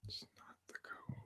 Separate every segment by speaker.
Speaker 1: It's not the code.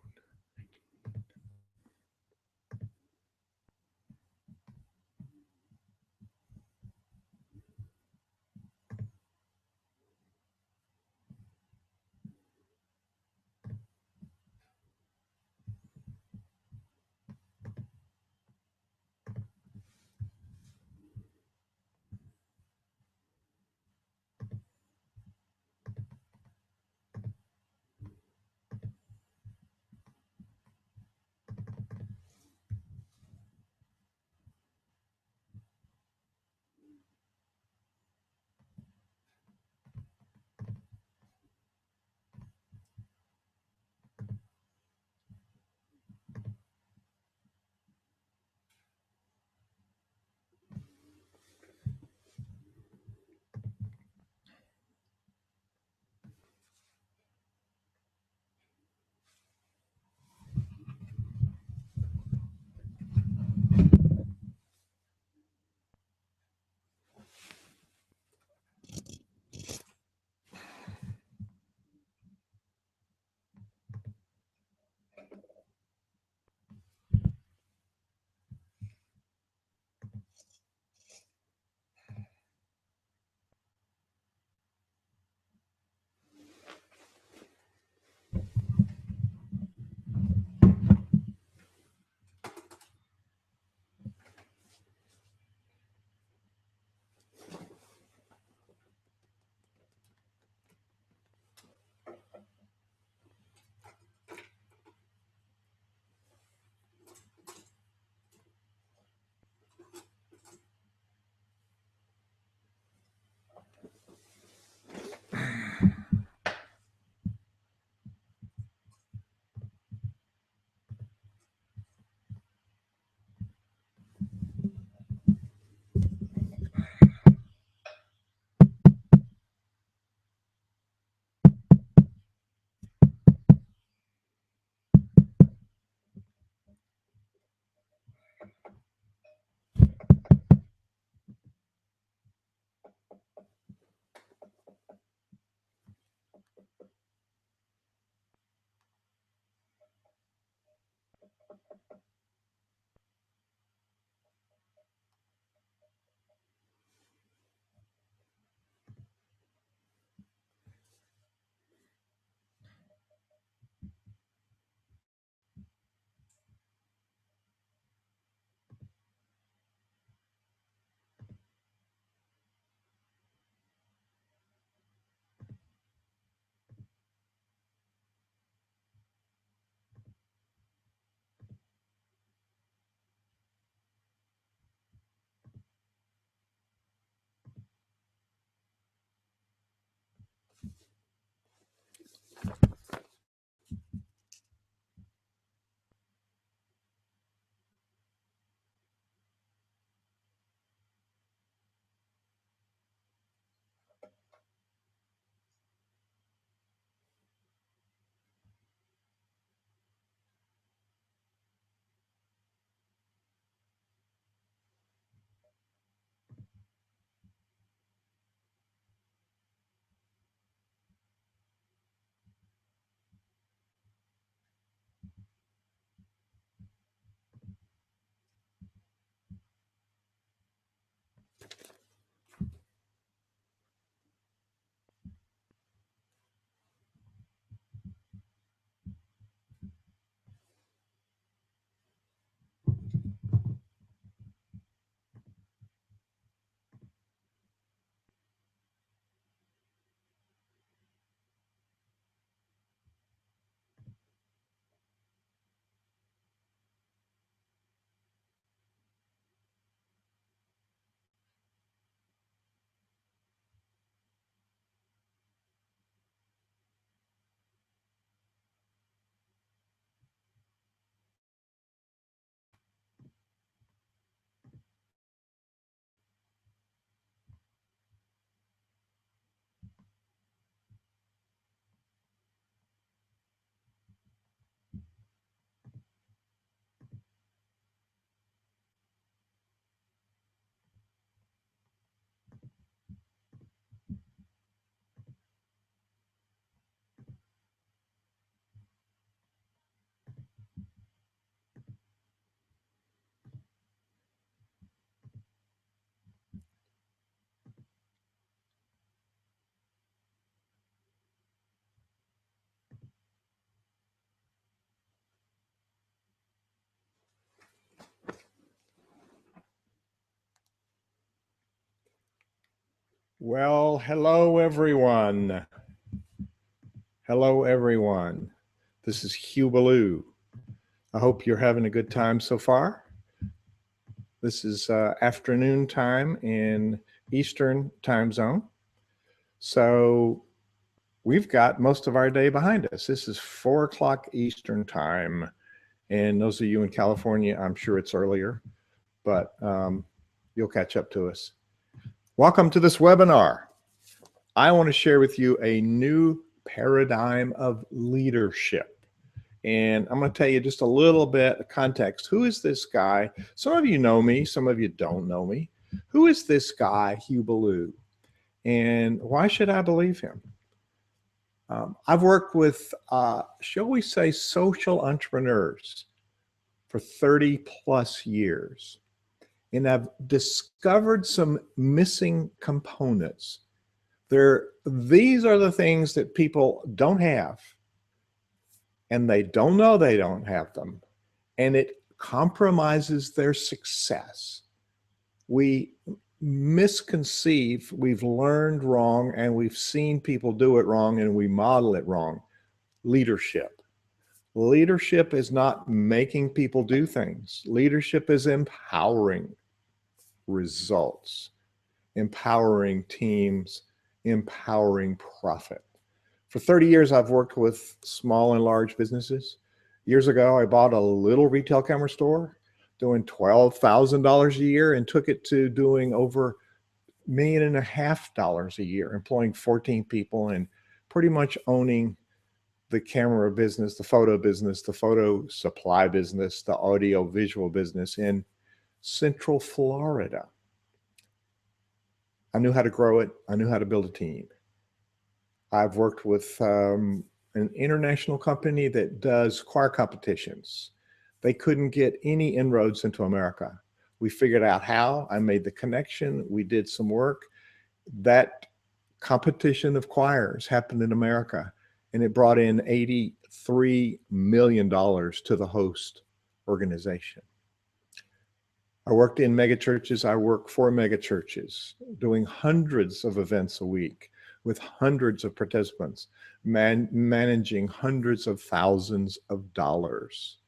Speaker 1: Well, hello everyone. Hello everyone. This is Hugh Ballou. I hope you're having a good time so far. This is afternoon time in Eastern time zone. So we've got most of our day behind us. This is 4 o'clock Eastern time. And those of you in California, I'm sure it's earlier, but you'll catch up to us. Welcome to this webinar. I want to share with you a new paradigm of leadership. And I'm going to tell you just a little bit of context. Who is this guy? Some of you know me, some of you don't know me. Who is this guy, Hugh Ballou? And why should I believe him? I've worked with, shall we say, social entrepreneurs for 30 plus years. And I've discovered some missing components. These are the things that people don't have, and they don't know they don't have them, and it compromises their success. We misconceive, we've learned wrong, and we've seen people do it wrong, and we model it wrong. Leadership. Leadership is not making people do things. Leadership is empowering results, empowering teams, empowering profit. For 30 years, I've worked with small and large businesses. Years ago, I bought a little retail camera store doing $12,000 a year and took it to doing over $1.5 million a year, employing 14 people and pretty much owning the camera business, the photo supply business, the audio visual business in Central Florida. I knew how to grow it. I knew how to build a team. I've worked with an international company that does choir competitions. They couldn't get any inroads into America. We figured out how. I made the connection. We did some work. That competition of choirs happened in America, and it brought in $83 million to the host organization. I worked in megachurches. I work for megachurches, doing hundreds of events a week with hundreds of participants, managing hundreds of thousands of dollars.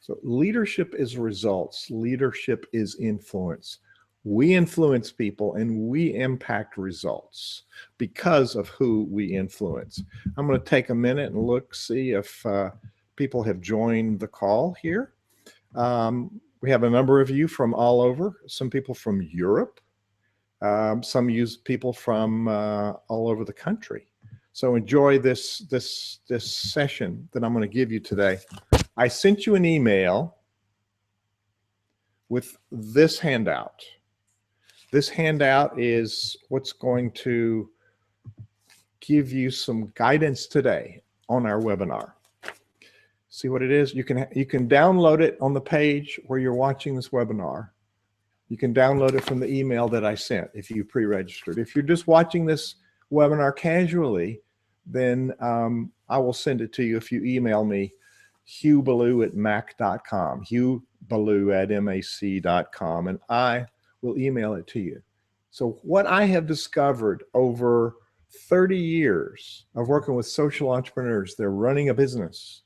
Speaker 1: So leadership is results. Leadership is influence. We influence people and we impact results because of who we influence. I'm going to take a minute and look, see if people have joined the call here. We have a number of you from all over, some people from Europe, some people from all over the country. So enjoy this session that I'm going to give you today. I sent you an email with this handout. This handout is what's going to give you some guidance today on our webinar. See what it is? You can download it on the page where you're watching this webinar. You can download it from the email that I sent if you pre-registered. If you're just watching this webinar casually, then I will send it to you if you email me, hughballou@mac.com, hughballou@mac.com, and I will email it to you. So what I have discovered over 30 years of working with social entrepreneurs, they're running a business,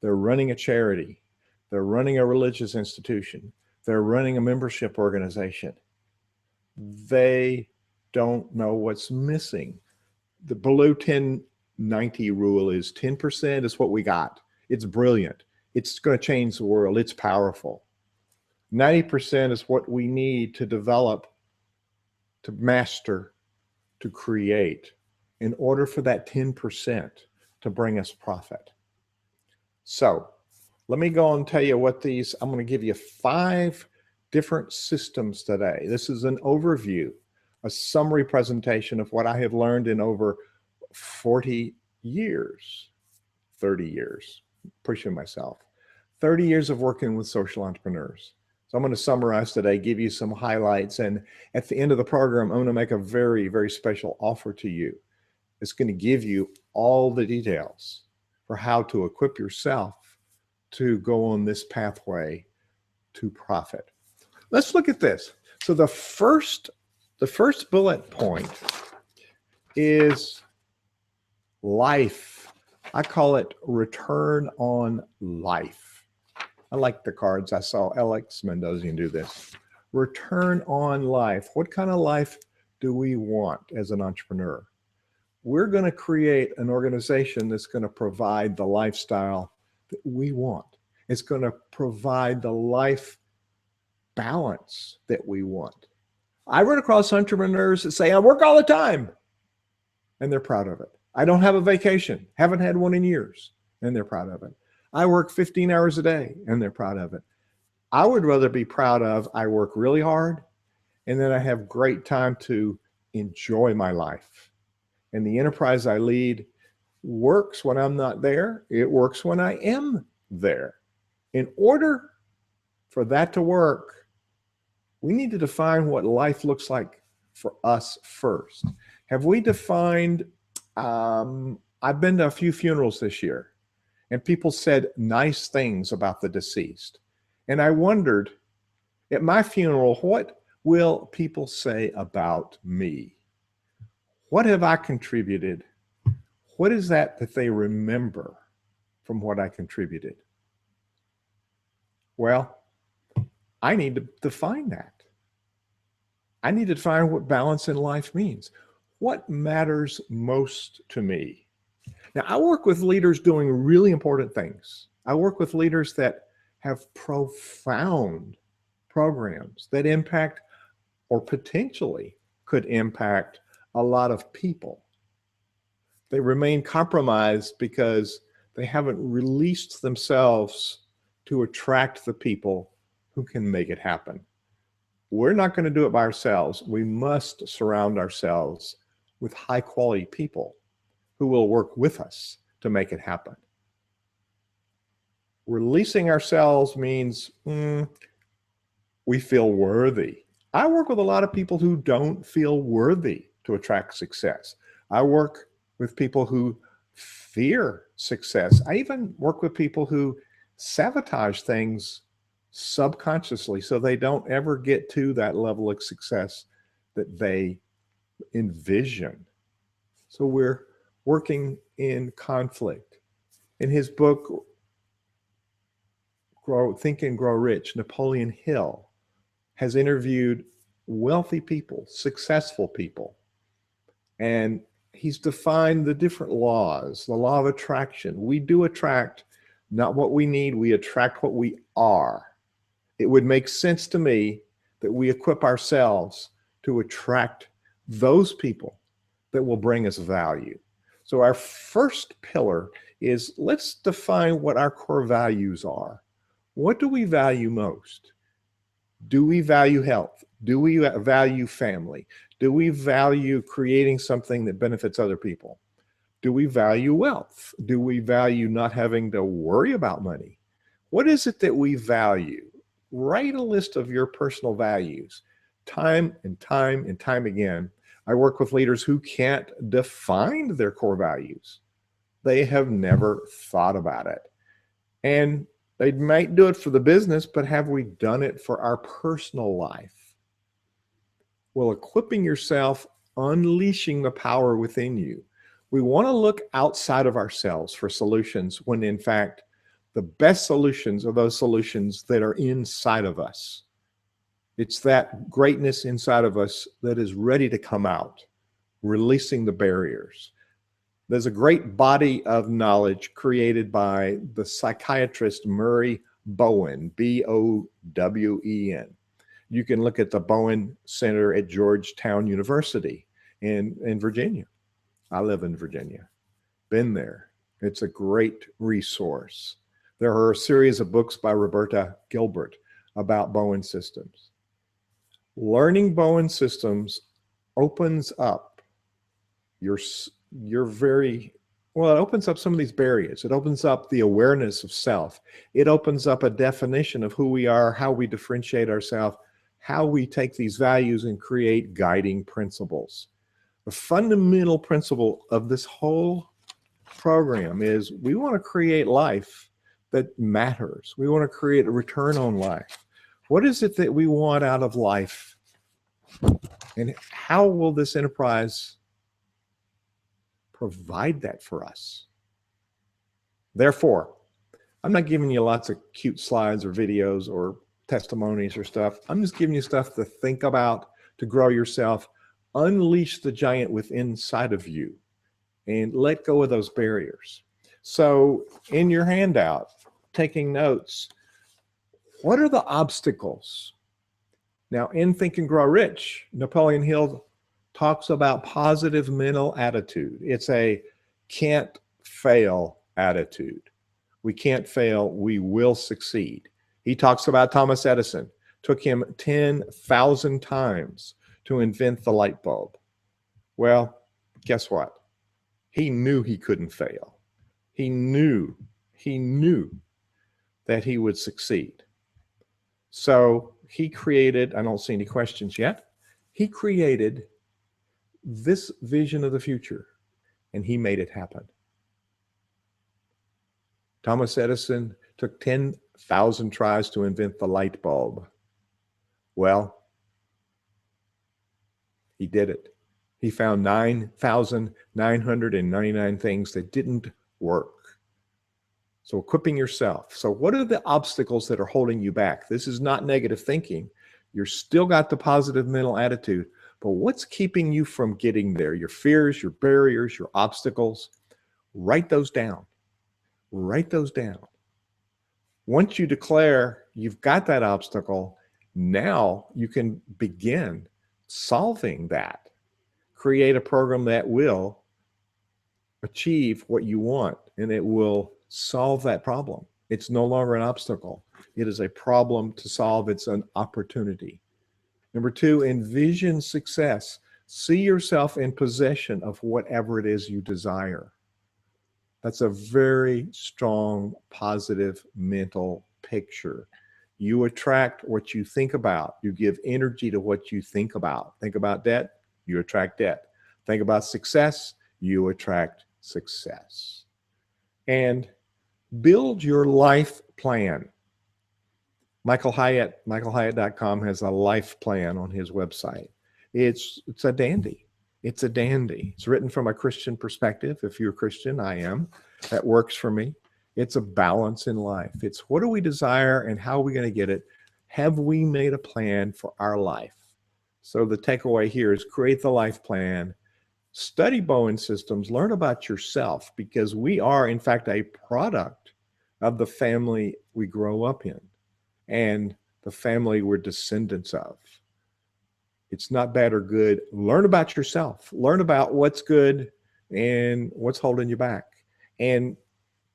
Speaker 1: they're running a charity, they're running a religious institution, they're running a membership organization. They don't know what's missing. The Ballou 1090 rule is 10% is what we got. It's brilliant. It's going to change the world. It's powerful. 90% is what we need to develop, to master, to create in order for that 10% to bring us profit. So let me go and tell you what these, I'm going to give you 5 different systems today. This is an overview, a summary presentation of what I have learned in over 40 years, 30 years, pushing myself, 30 years of working with social entrepreneurs. So I'm going to summarize today, give you some highlights, and at the end of the program, I'm going to make a very, very special offer to you. It's going to give you all the details for how to equip yourself to go on this pathway to profit. Let's look at this. So the first bullet point is life. I call it return on life. I like the cards. I saw Alex Mendosian do this. Return on life. What kind of life do we want as an entrepreneur? We're going to create an organization that's going to provide the lifestyle that we want. It's going to provide the life balance that we want. I run across entrepreneurs that say, I work all the time, and they're proud of it. I don't have a vacation, haven't had one in years, and they're proud of it. I work 15 hours a day, and they're proud of it. I would rather be proud of I work really hard, and then I have great time to enjoy my life. And the enterprise I lead works when I'm not there. It works when I am there. In order for that to work, we need to define what life looks like for us first. Have we defined, I've been to a few funerals this year, and people said nice things about the deceased. And I wondered, at my funeral, what will people say about me? What have I contributed? What is that they remember from what I contributed? Well, I need to define that. I need to define what balance in life means. What matters most to me? Now, I work with leaders doing really important things. I work with leaders that have profound programs that impact or potentially could impact a lot of people. They remain compromised because they haven't released themselves to attract the people who can make it happen. We're not going to do it by ourselves. We must surround ourselves with high quality people who will work with us to make it happen. Releasing ourselves means we feel worthy. I work with a lot of people who don't feel worthy to attract success. I work with people who fear success. I even work with people who sabotage things subconsciously so they don't ever get to that level of success that they envision. So we're working in conflict. In his book, Think and Grow Rich, Napoleon Hill has interviewed wealthy people, successful people, and he's defined the different laws, the law of attraction. We do attract not what we need, we attract what we are. It would make sense to me that we equip ourselves to attract those people that will bring us value. So our first pillar is, let's define what our core values are. What do we value most? Do we value health? Do we value family? Do we value creating something that benefits other people? Do we value wealth? Do we value not having to worry about money? What is it that we value? Write a list of your personal values. Time and time and time again, I work with leaders who can't define their core values. They have never thought about it. And they might do it for the business, but have we done it for our personal life? Well, equipping yourself, unleashing the power within you. We want to look outside of ourselves for solutions when, in fact, the best solutions are those solutions that are inside of us. It's that greatness inside of us that is ready to come out, releasing the barriers. There's a great body of knowledge created by the psychiatrist Murray Bowen, B-O-W-E-N. You can look at the Bowen Center at Georgetown University in Virginia. I live in Virginia. Been there. It's a great resource. There are a series of books by Roberta Gilbert about Bowen systems. Learning Bowen systems opens up it opens up some of these barriers. It opens up the awareness of self. It opens up a definition of who we are, how we differentiate ourselves, how we take these values and create guiding principles. The fundamental principle of this whole program is we want to create life that matters. We want to create a return on life. What is it that we want out of life? And how will this enterprise provide that for us. Therefore, I'm not giving you lots of cute slides or videos or testimonies or stuff. I'm just giving you stuff to think about, to grow yourself, unleash the giant within inside of you, and let go of those barriers. So in your handout, taking notes, what are the obstacles? Now, in Think and Grow Rich, Napoleon Hill talks about positive mental attitude. It's a can't fail attitude. We can't fail, we will succeed. He talks about Thomas Edison. Took him 10,000 times to invent the light bulb. Well, guess what? He knew he couldn't fail. He knew that he would succeed. So he created, I don't see any questions yet, he created this vision of the future, and he made it happen. Thomas Edison took 10,000 tries to invent the light bulb. Well, he did it. He found 9,999 things that didn't work. So equipping yourself. So what are the obstacles that are holding you back? This is not negative thinking. You're still got the positive mental attitude, but what's keeping you from getting there? Your fears, your barriers, your obstacles. Write those down. Write those down. Once you declare you've got that obstacle, now you can begin solving that. Create a program that will achieve what you want, and it will solve that problem. It's no longer an obstacle. It is a problem to solve. It's an opportunity. Number two, envision success. See yourself in possession of whatever it is you desire. That's a very strong, positive mental picture. You attract what you think about. You give energy to what you think about. Think about debt, you attract debt. Think about success, you attract success. And build your life plan. Michael Hyatt, michaelhyatt.com has a life plan on his website. It's a dandy. It's a dandy. It's written from a Christian perspective. If you're a Christian, I am. That works for me. It's a balance in life. It's what do we desire and how are we going to get it? Have we made a plan for our life? So the takeaway here is create the life plan. Study Bowen Systems. Learn about yourself, because we are, in fact, a product of the family we grow up in and the family we're descendants of. It's not bad or good. Learn about yourself. Learn about what's good and what's holding you back. And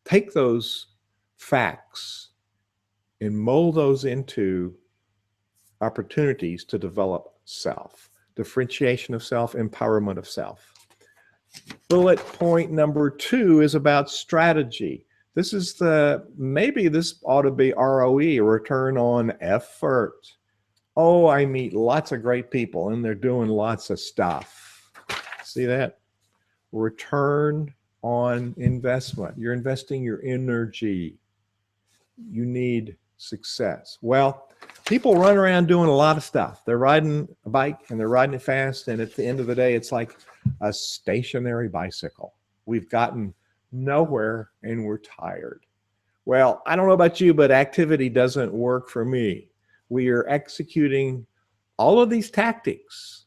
Speaker 1: take those facts and mold those into opportunities to develop self. Differentiation of self, empowerment of self. Bullet point number 2 is about strategy. This is maybe this ought to be ROE, return on effort. Oh, I meet lots of great people and they're doing lots of stuff. See that? Return on investment. You're investing your energy. You need success. Well, people run around doing a lot of stuff. They're riding a bike and they're riding it fast. And at the end of the day, it's like a stationary bicycle. We've gotten nowhere and we're tired. Well, I don't know about you, but activity doesn't work for me. We are executing all of these tactics.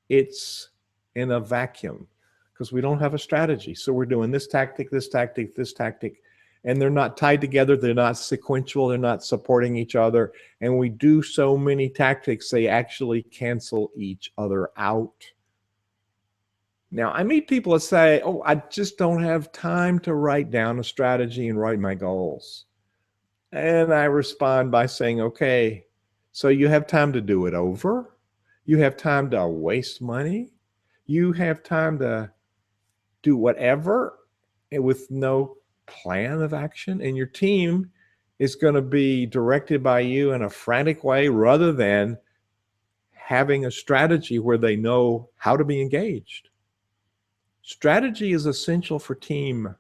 Speaker 1: It's in a vacuum because we don't have a strategy. So we're doing this tactic, this tactic, this tactic, and they're not tied together. They're not sequential. They're not supporting each other. And we do so many tactics, they actually cancel each other out. Now, I meet people that say, oh, I just don't have time to write down a strategy and write my goals. And I respond by saying, okay, so you have time to do it over. You have time to waste money. You have time to do whatever with no plan of action. And your team is going to be directed by you in a frantic way rather than having a strategy where they know how to be engaged. Strategy is essential for team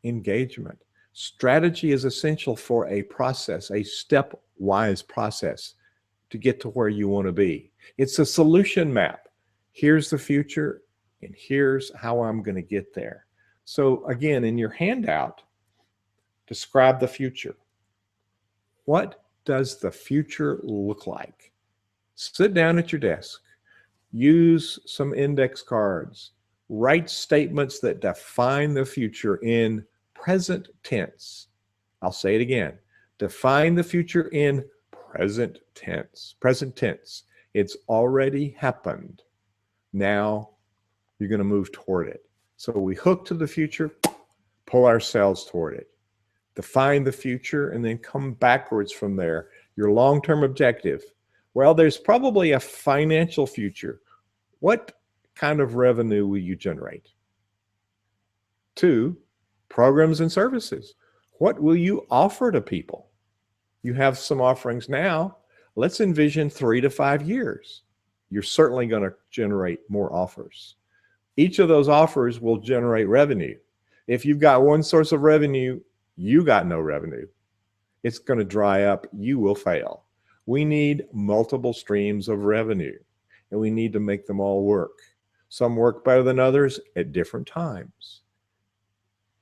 Speaker 1: engagement. Strategy is essential for a process, a stepwise process to get to where you want to be. It's a solution map. Here's the future. And here's how I'm going to get there. So again, in your handout, describe the future. What does the future look like? Sit down at your desk, use some index cards, write statements that define the future in present tense. I'll say it again. Define the future in present tense. Present tense. It's already happened. Now you're going to move toward it. So we hook to the future, pull ourselves toward it. Define the future and then come backwards from there. Your long-term objective. Well, there's probably a financial future. What kind of revenue will you generate? 2, programs and services. What will you offer to people? You have some offerings now. Let's envision 3 to 5 years. You're certainly going to generate more offers. Each of those offers will generate revenue. If you've got one source of revenue, you got no revenue. It's going to dry up. You will fail. We need multiple streams of revenue, and we need to make them all work. Some work better than others at different times.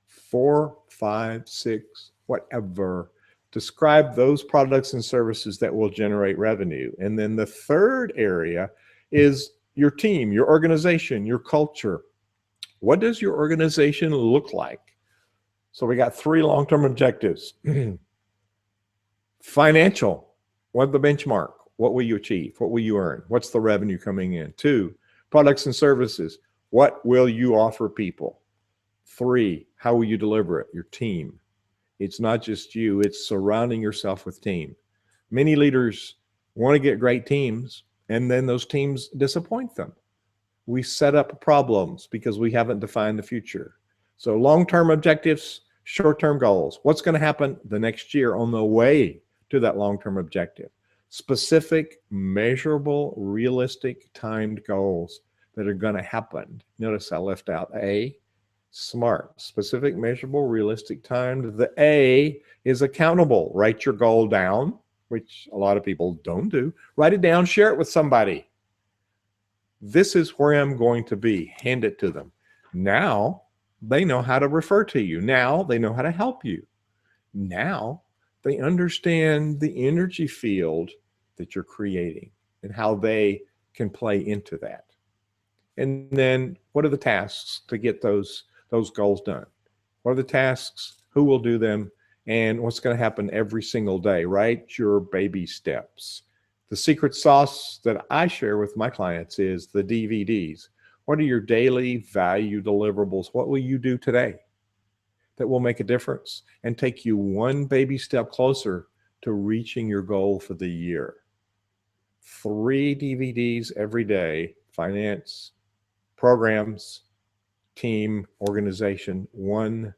Speaker 1: 4, 5, 6, whatever. Describe those products and services that will generate revenue. And then the third area is your team, your organization, your culture. What does your organization look like? So we got 3 long-term objectives. Financial, what the benchmark? What will you achieve? What will you earn? What's the revenue coming in? 2, products and services. What will you offer people? 3, how will you deliver it? Your team. It's not just you, it's surrounding yourself with team. Many leaders want to get great teams, and then those teams disappoint them. We set up problems because we haven't defined the future. So long-term objectives, short-term goals. What's going to happen the next year on the way to that long-term objective? Specific, measurable, realistic, timed goals that are going to happen. Notice I left out A, SMART. Specific, measurable, realistic, timed. The A is accountable. Write your goal down, which a lot of people don't do. Write it down, share it with somebody. This is where I'm going to be. Hand it to them. Now they know how to refer to you. Now they know how to help you. Now they understand the energy field that you're creating and how they can play into that. And then what are the tasks to get those goals done? What are the tasks? Who will do them? And what's going to happen every single day? Write your baby steps. The secret sauce that I share with my clients is the DVDs. What are your daily value deliverables? What will you do today that will make a difference and take you one baby step closer to reaching your goal for the year? 3 DVDs every day: finance, programs, team, organization, 1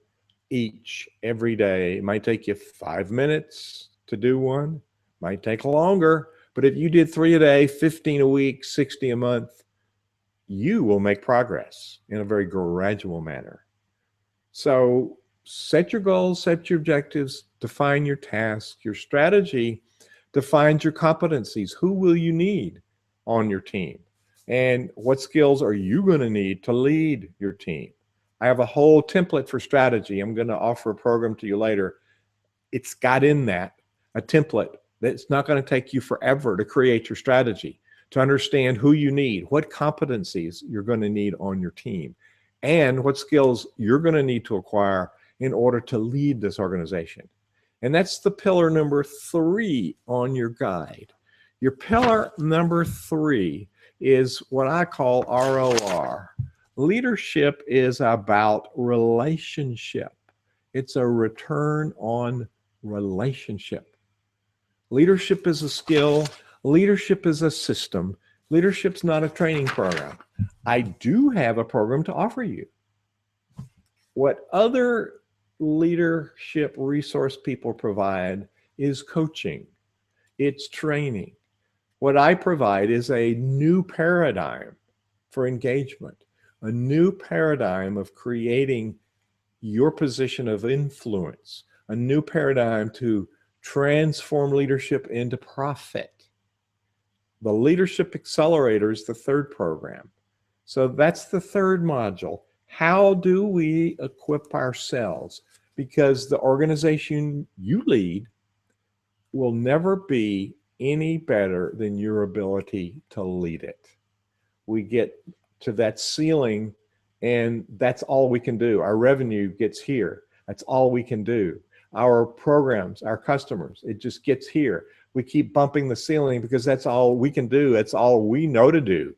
Speaker 1: each every day. It might take you 5 minutes to do one, might take longer, but if you did 3 a day, 15 a week, 60 a month, you will make progress in a very gradual manner. So set your goals, set your objectives, define your tasks. Your strategy defines your competencies. Who will you need on your team? And what skills are you going to need to lead your team? I have a whole template for strategy. I'm going to offer a program to you later. It's got in that a template that's not going to take you forever to create your strategy, to understand who you need, what competencies you're going to need on your team, and what skills you're going to need to acquire in order to lead this organization. And that's the pillar number 3 on your guide. Your pillar number 3 is what I call ROR. Leadership is about relationship. It's a return on relationship. Leadership is a skill. Leadership is a system. Leadership's not a training program. I do have a program to offer you. What other leadership resource people provide is coaching. It's training. What I provide is a new paradigm for engagement, a new paradigm of creating your position of influence, a new paradigm to transform leadership into profit. The Leadership Accelerator is the 3rd program. So that's the third module. How do we equip ourselves? Because the organization you lead will never be any better than your ability to lead it. We get to that ceiling, and that's all we can do. Our revenue gets here. That's all we can do. Our programs, our customers, it just gets here. We keep bumping the ceiling because that's all we can do. That's all we know to do.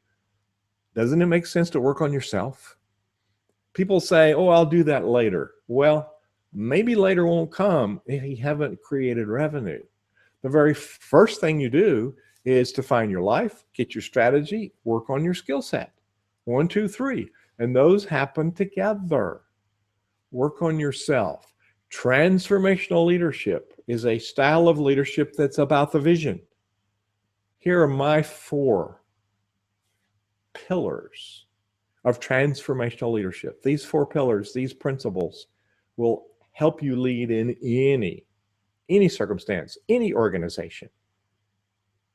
Speaker 1: Doesn't it make sense to work on yourself? People say, oh, I'll do that later. Well, maybe later won't come if you haven't created revenue. The very first thing you do is to find your life, get your strategy, work on your skill set. 1, 2, 3. And those happen together. Work on yourself. Transformational leadership is a style of leadership that's about the vision. Here are my 4 pillars of transformational leadership. These 4 pillars, these principles will help you lead in any circumstance, any organization.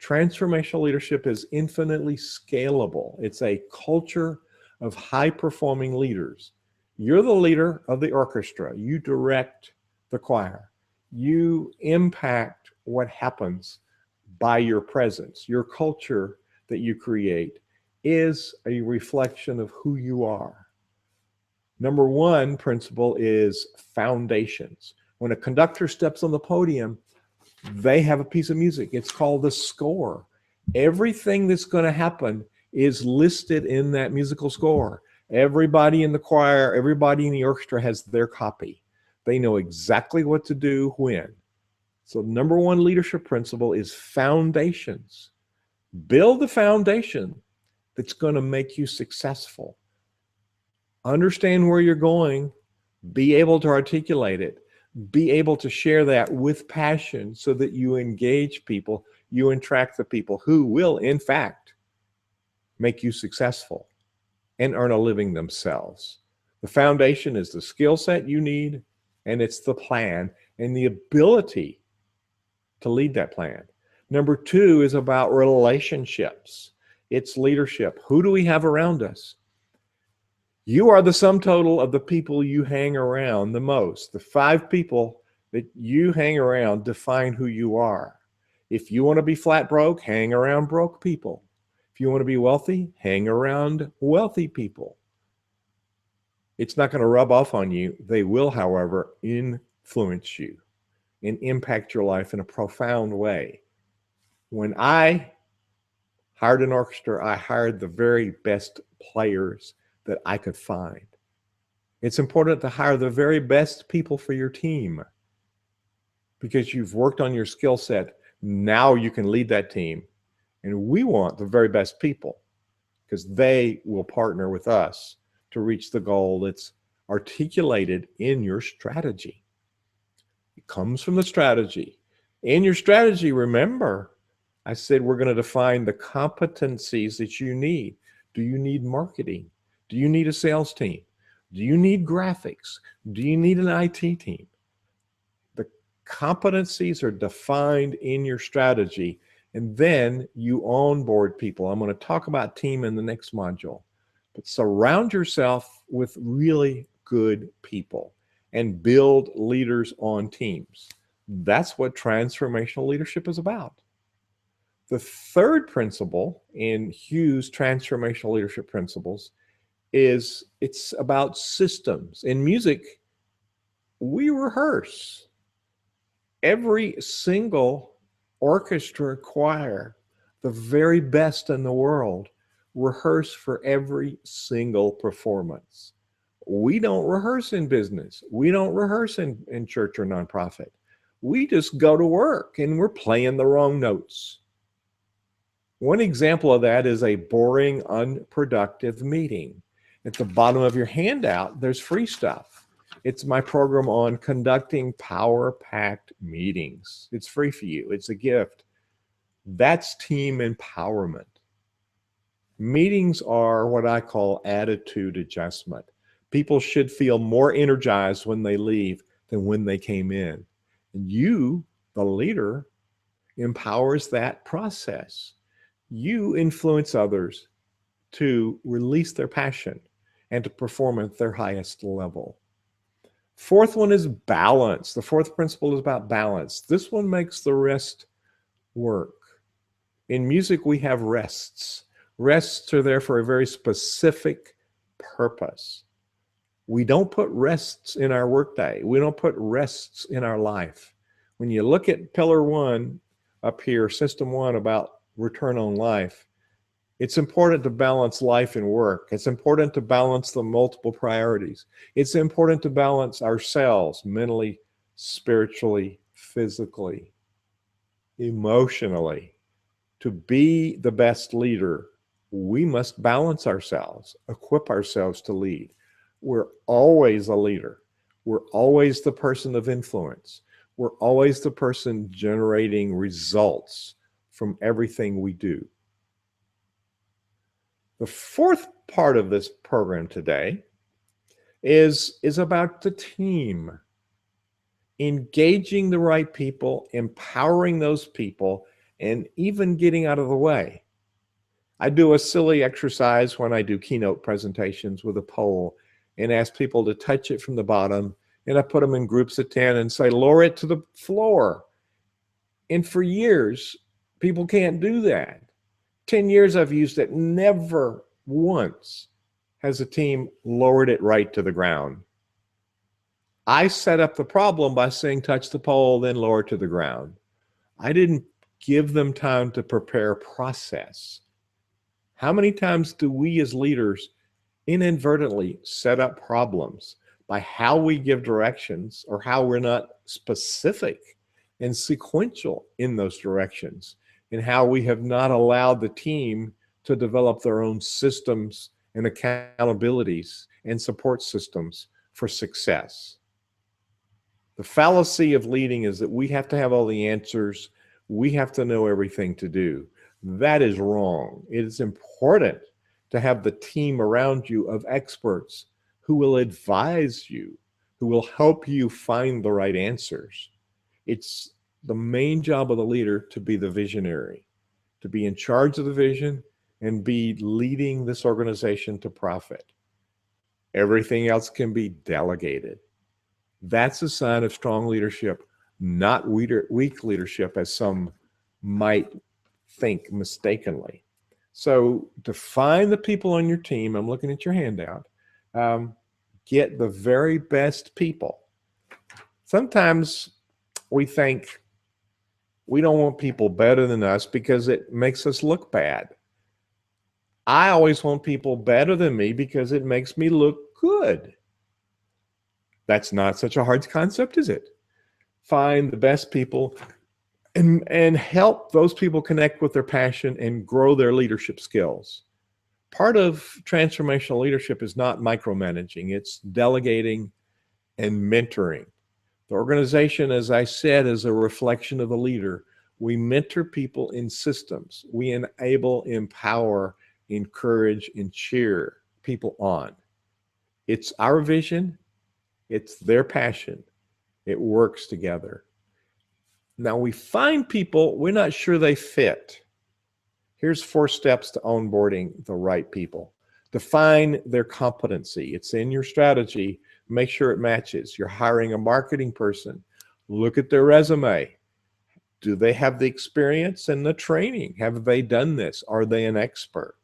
Speaker 1: Transformational leadership is infinitely scalable. It's a culture of high-performing leaders. You're the leader of the orchestra. You direct the choir. You impact what happens by your presence. Your culture that you create is a reflection of who you are. Number 1 principle is foundations. When a conductor steps on the podium, they have a piece of music. It's called the score. Everything that's going to happen is listed in that musical score. Everybody in the choir, everybody in the orchestra has their copy. They know exactly what to do when. So number 1 leadership principle is foundations. Build the foundation that's going to make you successful. Understand where you're going, be able to articulate it, be able to share that with passion so that you engage people, you attract the people who will, in fact, make you successful and earn a living themselves. The foundation is the skill set you need, and it's the plan and the ability to lead that plan. Number 2 is about relationships. It's leadership. Who do we have around us? You are the sum total of the people you hang around the most. The 5 people that you hang around define who you are. If you want to be flat broke, hang around broke people. If you want to be wealthy, hang around wealthy people. It's not going to rub off on you. They will, however, influence you and impact your life in a profound way. When I hired an orchestra, I hired the very best players that I could find. It's important to hire the very best people for your team because you've worked on your skill set. Now you can lead that team. And we want the very best people because they will partner with us to reach the goal that's articulated in your strategy. It comes from the strategy. In your strategy, remember, I said we're going to define the competencies that you need. Do you need marketing? Do you need a sales team? Do you need graphics? Do you need an IT team? The competencies are defined in your strategy, and then you onboard people. I'm going to talk about team in the next module, but surround yourself with really good people and build leaders on teams. That's what transformational leadership is about. The third principle in Hughes' transformational leadership principles is it's about systems. In music, we rehearse. Every single orchestra, choir, the very best in the world, rehearse for every single performance. We don't rehearse in business. We don't rehearse in church or nonprofit. We just go to work and we're playing the wrong notes. One example of that is a boring, unproductive meeting. At the bottom of your handout, there's free stuff. It's my program on conducting power-packed meetings. It's free for you. It's a gift. That's team empowerment. Meetings are what I call attitude adjustment. People should feel more energized when they leave than when they came in. And you, the leader, empowers that process. You influence others to release their passion and to perform at their highest level. Fourth one is balance. The fourth principle is about balance. This one makes the rest work. In music, we have rests. Rests are there for a very specific purpose. We don't put rests in our workday. We don't put rests in our life. When you look at pillar one up here, system one about return on life, it's important to balance life and work. It's important to balance the multiple priorities. It's important to balance ourselves mentally, spiritually, physically, emotionally. To be the best leader, we must balance ourselves, equip ourselves to lead. We're always a leader. We're always the person of influence. We're always the person generating results from everything we do. The fourth part of this program today is about the team. Engaging the right people, empowering those people, and even getting out of the way. I do a silly exercise when I do keynote presentations with a poll and ask people to touch it from the bottom, and I put them in groups of 10 and say, lower it to the floor. And for years, people can't do that. 10 years I've used it, never once has a team lowered it right to the ground. I set up the problem by saying touch the pole, then lower to the ground. I didn't give them time to prepare process. How many times do we as leaders inadvertently set up problems by how we give directions or how we're not specific and sequential in those directions, and how we have not allowed the team to develop their own systems and accountabilities and support systems for success? The fallacy of leading is that we have to have all the answers. We have to know everything to do. That is wrong. It is important to have the team around you of experts who will advise you, who will help you find the right answers. It's the main job of the leader to be the visionary, to be in charge of the vision and be leading this organization to profit. Everything else can be delegated. That's a sign of strong leadership, not weak leadership, as some might think mistakenly. So define the people on your team. I'm looking at your handout. Get the very best people. Sometimes we think we don't want people better than us because it makes us look bad. I always want people better than me because it makes me look good. That's not such a hard concept, is it? Find the best people and help those people connect with their passion and grow their leadership skills. Part of transformational leadership is not micromanaging, it's delegating and mentoring. The organization, as I said, is a reflection of the leader. We mentor people in systems. We enable, empower, encourage, and cheer people on. It's our vision. It's their passion. It works together. Now we find people, we're not sure they fit. Here's 4 steps to onboarding the right people. Define their competency. It's in your strategy. Make sure it matches. You're hiring a marketing person. Look at their resume. Do they have the experience and the training? Have they done this? Are they an expert?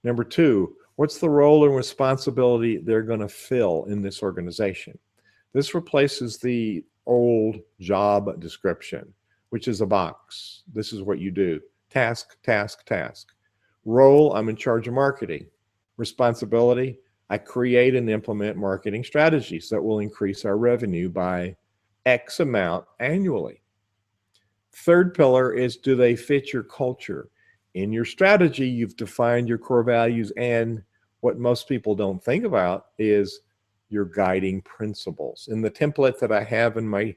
Speaker 1: Number 2, what's the role and responsibility they're going to fill in this organization? This replaces the old job description, which is a box. This is what you do. Task, task, task. Role, I'm in charge of marketing. Responsibility, I create and implement marketing strategies that will increase our revenue by X amount annually. Third pillar is, do they fit your culture? In your strategy, you've defined your core values, and what most people don't think about is your guiding principles. In the template that I have in my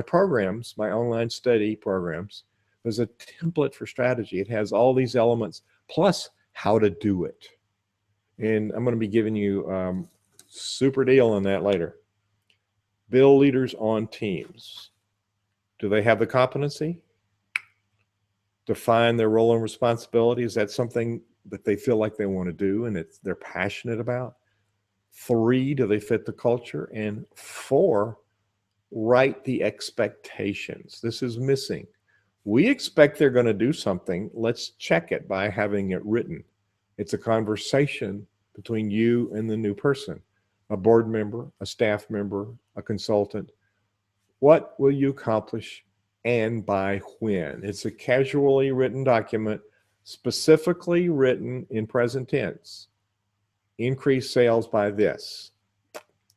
Speaker 1: programs, my online study programs, there's a template for strategy. It has all these elements, plus how to do it. And I'm going to be giving you super deal on that later. Build leaders on teams. Do they have the competency? Define their role and responsibility. Is that something that they feel like they want to do and they're passionate about? 3, do they fit the culture? And 4, write the expectations. This is missing. We expect they're going to do something. Let's check it by having it written. It's a conversation between you and the new person, a board member, a staff member, a consultant. What will you accomplish and by when? It's a casually written document, specifically written in present tense. Increase sales by this.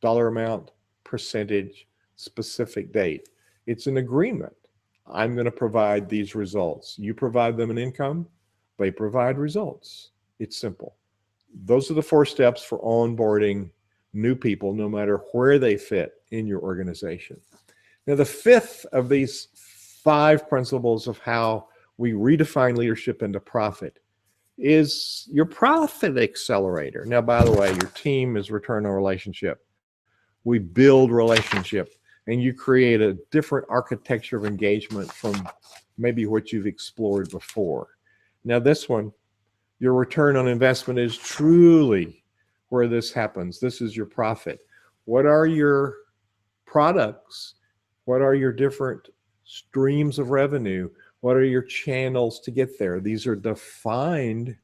Speaker 1: Dollar amount, percentage, specific date. It's an agreement. I'm going to provide these results. You provide them an income, they provide results. It's simple. Those are the 4 steps for onboarding new people, no matter where they fit in your organization. Now, the 5th of these 5 principles of how we redefine leadership into profit is your profit accelerator. Now, by the way, your team is return on relationship. We build relationship, and you create a different architecture of engagement from maybe what you've explored before. Now, this one, your return on investment is truly where this happens. This is your profit. What are your products? What are your different streams of revenue? What are your channels to get there? These are defined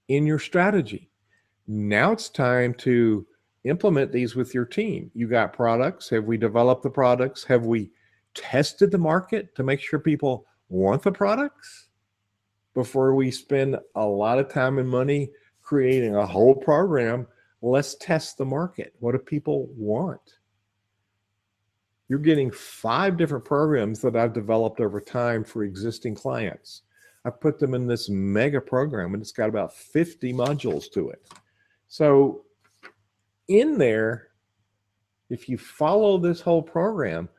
Speaker 1: in your strategy. Now it's time to implement these with your team. You got products. Have we developed the products? Have we tested the market to make sure people want the products before we spend a lot of time and money creating a whole program? Let's test the market. What do people want? You're getting 5 different programs that I've developed over time for existing clients. I put them in this mega program, and it's got about 50 modules to it. So in there, if you follow this whole program,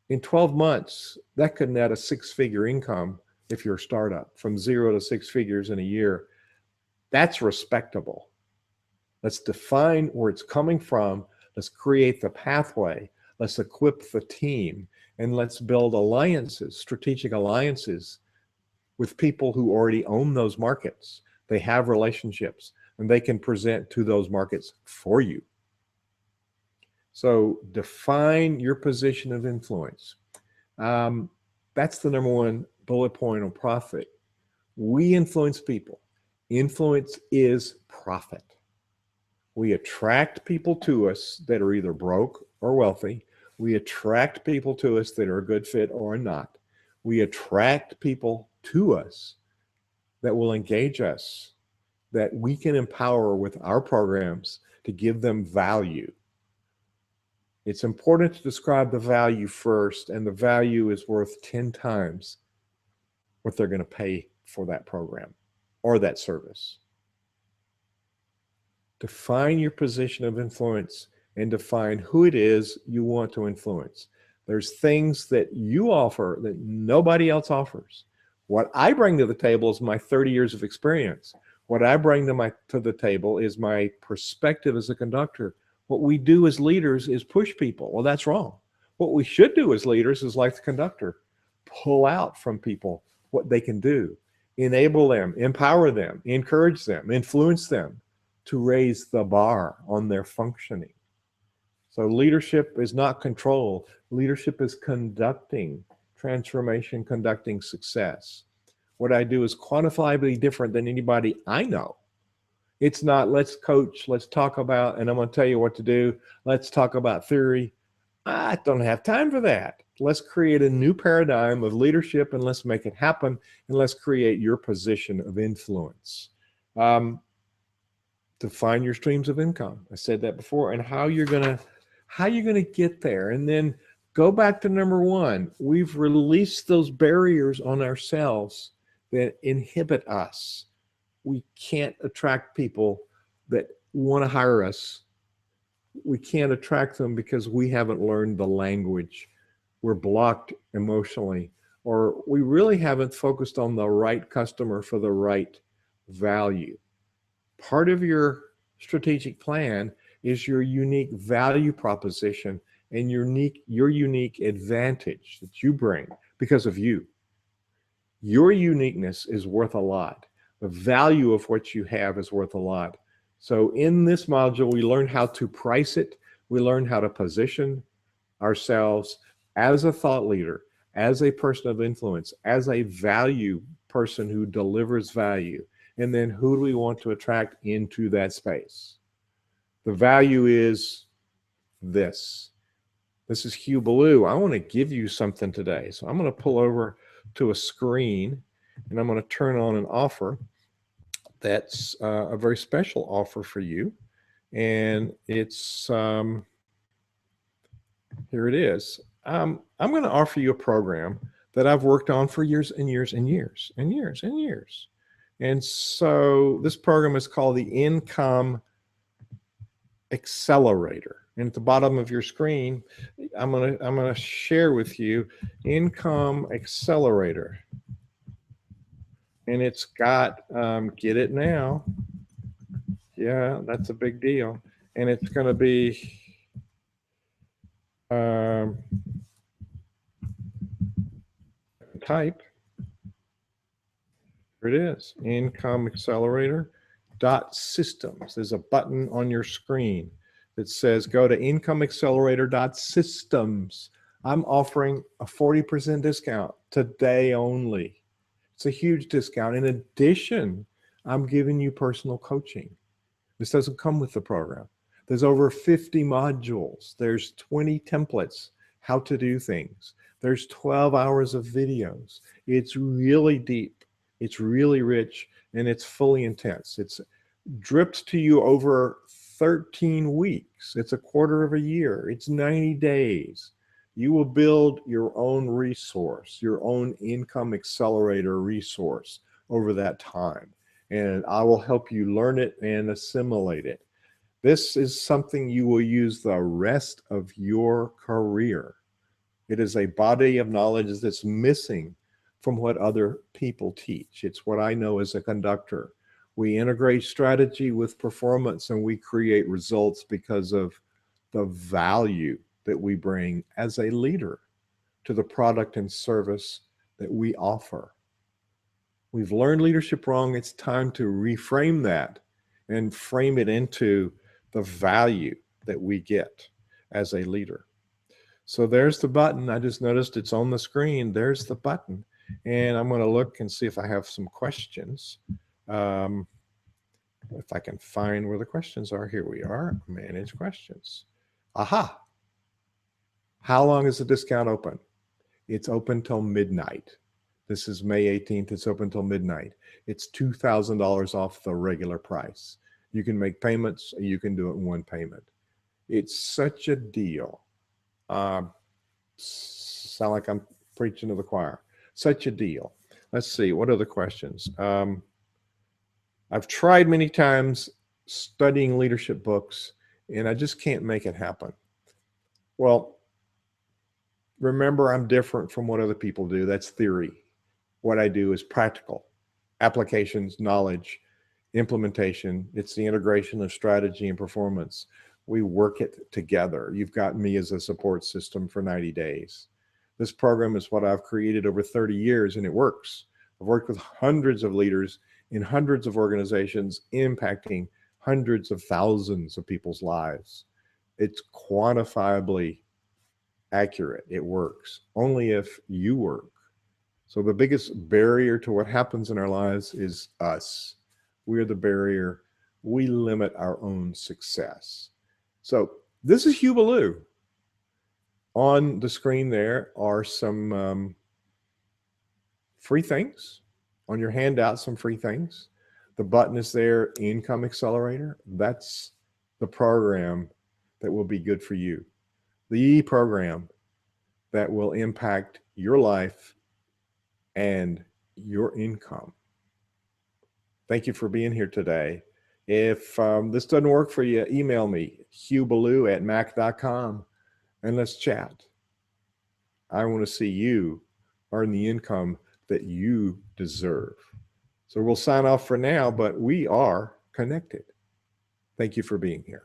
Speaker 1: in 12 months, that could net a 6-figure income if you're a startup, from 0 to 6 figures in a year. That's respectable. Let's define where it's coming from. Let's create the pathway. Let's equip the team, and let's build alliances, strategic alliances with people who already own those markets. They have relationships, and they can present to those markets for you. So define your position of influence. That's the number 1 bullet point on profit. We influence people. Influence is profit. We attract people to us that are either broke or wealthy. We attract people to us that are a good fit or not. We attract people to us that will engage us, that we can empower with our programs to give them value. It's important to describe the value first, and the value is worth 10 times what they're going to pay for that program or that service. Define your position of influence and define who it is you want to influence. There's things that you offer that nobody else offers. What I bring to the table is my 30 years of experience. What I bring to the table is my perspective as a conductor. What we do as leaders is push people. Well, that's wrong. What we should do as leaders is, like the conductor, pull out from people what they can do, enable them, empower them, encourage them, influence them to raise the bar on their functioning. So leadership is not control. Leadership is conducting transformation, conducting success. What I do is quantifiably different than anybody I know. It's not, let's coach, let's talk about, and I'm going to tell you what to do. Let's talk about theory. I don't have time for that. Let's create a new paradigm of leadership, and let's make it happen, and let's create your position of influence. Define your streams of income. I said that before, and how you're gonna get there. And then go back to number 1. We've released those barriers on ourselves that inhibit us. We can't attract people that want to hire us. We can't attract them because we haven't learned the language. We're blocked emotionally, or we really haven't focused on the right customer for the right value. Part of your strategic plan is your unique value proposition and your unique advantage that you bring because of you. Your uniqueness is worth a lot. The value of what you have is worth a lot. So in this module, we learn how to price it. We learn how to position ourselves as a thought leader, as a person of influence, as a value person who delivers value. And then who do we want to attract into that space? The value is this. This is Hugh Ballou. I want to give you something today. So I'm going to pull over to a screen and I'm going to turn on an offer that's a very special offer for you. And it's, here it is. I'm going to offer you a program that I've worked on for years and years and years and years and years. And so this program is called the Income Accelerator. And at the bottom of your screen, I'm gonna share with you Income Accelerator. And it's got, get it now. Yeah, that's a big deal. And it's going to be, type. Here it is, Income Accelerator .systems. There's a button on your screen that says go to incomeaccelerator.systems. I'm offering a 40% discount today only. It's a huge discount. In addition, I'm giving you personal coaching. This doesn't come with the program. There's over 50 modules. There's 20 templates, how to do things. There's 12 hours of videos. It's really deep. It's really rich, and it's fully intense. It's dripped to you over 13 weeks. It's a quarter of a year. It's 90 days. You will build your own resource, your own Income Accelerator resource over that time. And I will help you learn it and assimilate it. This is something you will use the rest of your career. It is a body of knowledge that's missing from what other people teach. It's what I know as a conductor. We integrate strategy with performance and we create results because of the value that we bring as a leader to the product and service that we offer. We've learned leadership wrong. It's time to reframe that and frame it into the value that we get as a leader. So there's the button. I just noticed it's on the screen. There's the button. And I'm going to look and see if I have some questions. If I can find where the questions are. Here we are. Manage questions. Aha. How long is the discount open? It's open till midnight. This is May 18th. It's open till midnight. It's $2,000 off the regular price. You can make payments. You can do it in one payment. It's such a deal. Sound like I'm preaching to the choir. Such a deal. Let's see. What are the questions? I've tried many times studying leadership books, and I just can't make it happen. Well, remember, I'm different from what other people do. That's theory. What I do is practical. Applications, knowledge, implementation. It's the integration of strategy and performance. We work it together. You've got me as a support system for 90 days. This program is what I've created over 30 years, and it works. I've worked with hundreds of leaders in hundreds of organizations, impacting hundreds of thousands of people's lives. It's quantifiably accurate. It works only if you work. So the biggest barrier to what happens in our lives is us. We're the barrier. We limit our own success. So this is Hugh Ballou. On the screen there are some free things. On your handout, some free things. The button is there, Income Accelerator. That's the program that will be good for you. The program that will impact your life and your income. Thank you for being here today. If this doesn't work for you, email me, hughballou@mac.com, and let's chat. I want to see you earn the income that you deserve. So we'll sign off for now, but we are connected. Thank you for being here.